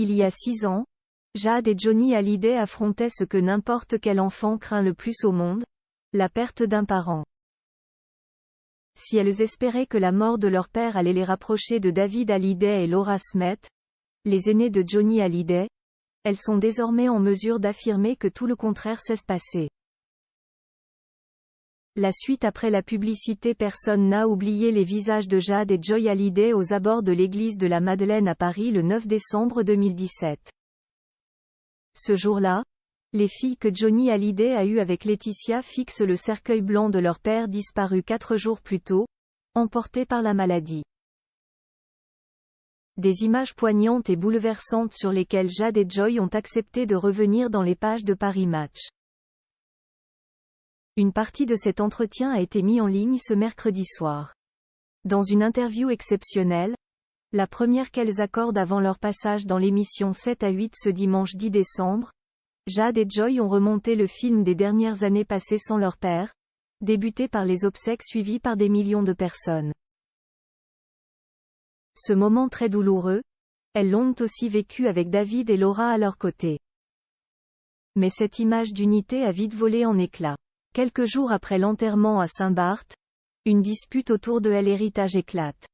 Il y a 6 ans, Jade et Johnny Hallyday affrontaient ce que n'importe quel enfant craint le plus au monde, la perte d'un parent. Si elles espéraient que la mort de leur père allait les rapprocher de David Hallyday et Laura Smith, les aînés de Johnny Hallyday, elles sont désormais en mesure d'affirmer que tout le contraire s'est passé. La suite après la publicité. Personne n'a oublié les visages de Jade et Joy Hallyday aux abords de l'église de la Madeleine à Paris le 9 décembre 2017. Ce jour-là, les filles que Johnny Hallyday a eues avec Laetitia fixent le cercueil blanc de leur père disparu 4 jours plus tôt, emporté par la maladie. Des images poignantes et bouleversantes sur lesquelles Jade et Joy ont accepté de revenir dans les pages de Paris Match. Une partie de cet entretien a été mis en ligne ce mercredi soir. Dans une interview exceptionnelle, la première qu'elles accordent avant leur passage dans l'émission 7 à 8 ce dimanche 10 décembre, Jade et Joy ont remonté le film des dernières années passées sans leur père, débuté par les obsèques suivies par des millions de personnes. Ce moment très douloureux, elles l'ont aussi vécu avec David et Laura à leur côté. Mais cette image d'unité a vite volé en éclats. Quelques jours après l'enterrement à Saint-Barth, une dispute autour de l'héritage éclate.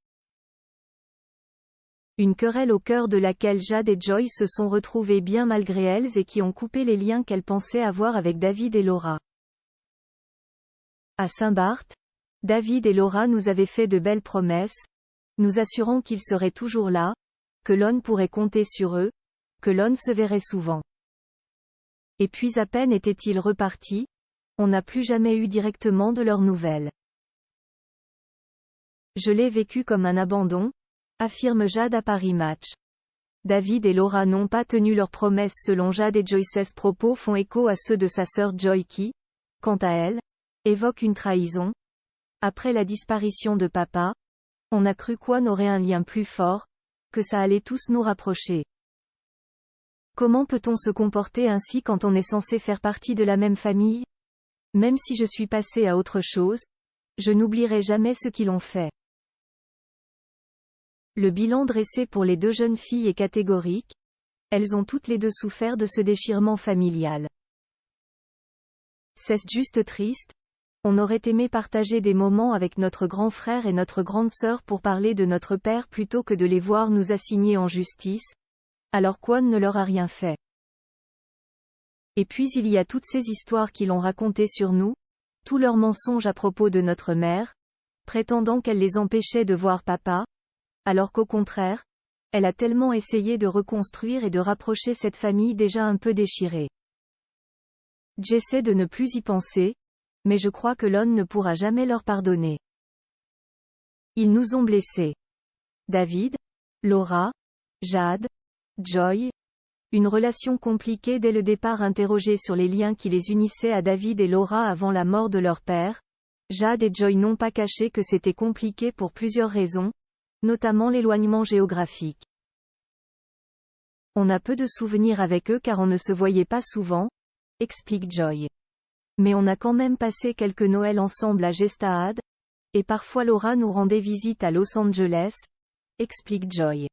Une querelle au cœur de laquelle Jade et Joy se sont retrouvées bien malgré elles et qui ont coupé les liens qu'elles pensaient avoir avec David et Laura. À Saint-Barth, David et Laura nous avaient fait de belles promesses, nous assurant qu'ils seraient toujours là, que l'on pourrait compter sur eux, que l'on se verrait souvent. Et puis à peine étaient-ils repartis, on n'a plus jamais eu directement de leurs nouvelles. Je l'ai vécu comme un abandon, affirme Jade à Paris Match. David et Laura n'ont pas tenu leurs promesses selon Jade et Joy. Ces propos font écho à ceux de sa sœur Joy qui, quant à elle, évoque une trahison. Après la disparition de papa, on a cru qu'on aurait un lien plus fort, que ça allait tous nous rapprocher. Comment peut-on se comporter ainsi quand on est censé faire partie de la même famille ? Même si je suis passée à autre chose, je n'oublierai jamais ce qu'ils ont fait. Le bilan dressé pour les deux jeunes filles est catégorique. Elles ont toutes les deux souffert de ce déchirement familial. C'est juste triste. On aurait aimé partager des moments avec notre grand frère et notre grande sœur pour parler de notre père plutôt que de les voir nous assigner en justice, alors qu'on ne leur a rien fait. Et puis il y a toutes ces histoires qu'ils ont racontées sur nous, tous leurs mensonges à propos de notre mère, prétendant qu'elle les empêchait de voir papa, alors qu'au contraire, elle a tellement essayé de reconstruire et de rapprocher cette famille déjà un peu déchirée. J'essaie de ne plus y penser, mais je crois que l'on ne pourra jamais leur pardonner. Ils nous ont blessés. David, Laura, Jade, Joy. Une relation compliquée dès le départ. Interrogée sur les liens qui les unissaient à David et Laura avant la mort de leur père, Jade et Joy n'ont pas caché que c'était compliqué pour plusieurs raisons, notamment l'éloignement géographique. On a peu de souvenirs avec eux car on ne se voyait pas souvent, explique Joy. Mais on a quand même passé quelques Noëls ensemble à Gstaad, et parfois Laura nous rendait visite à Los Angeles, explique Joy.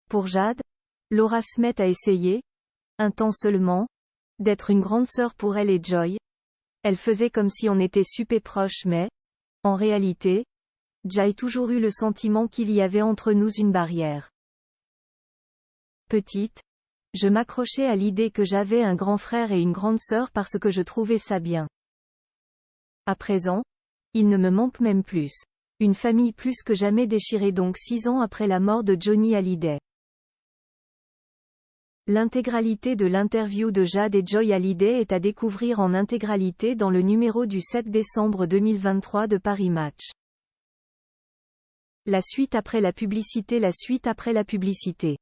Pour Jade, Laura Smith a essayé, un temps seulement, d'être une grande sœur pour elle et Joy. Elle faisait comme si on était super proches mais, en réalité, j'ai toujours eu le sentiment qu'il y avait entre nous une barrière. Petite, je m'accrochais à l'idée que j'avais un grand frère et une grande sœur parce que je trouvais ça bien. À présent, il ne me manque même plus. Une famille plus que jamais déchirée donc 6 ans après la mort de Johnny Hallyday. L'intégralité de l'interview de Jade et Joy Hallyday est à découvrir en intégralité dans le numéro du 7 décembre 2023 de Paris Match. La suite après la publicité. La suite après la publicité.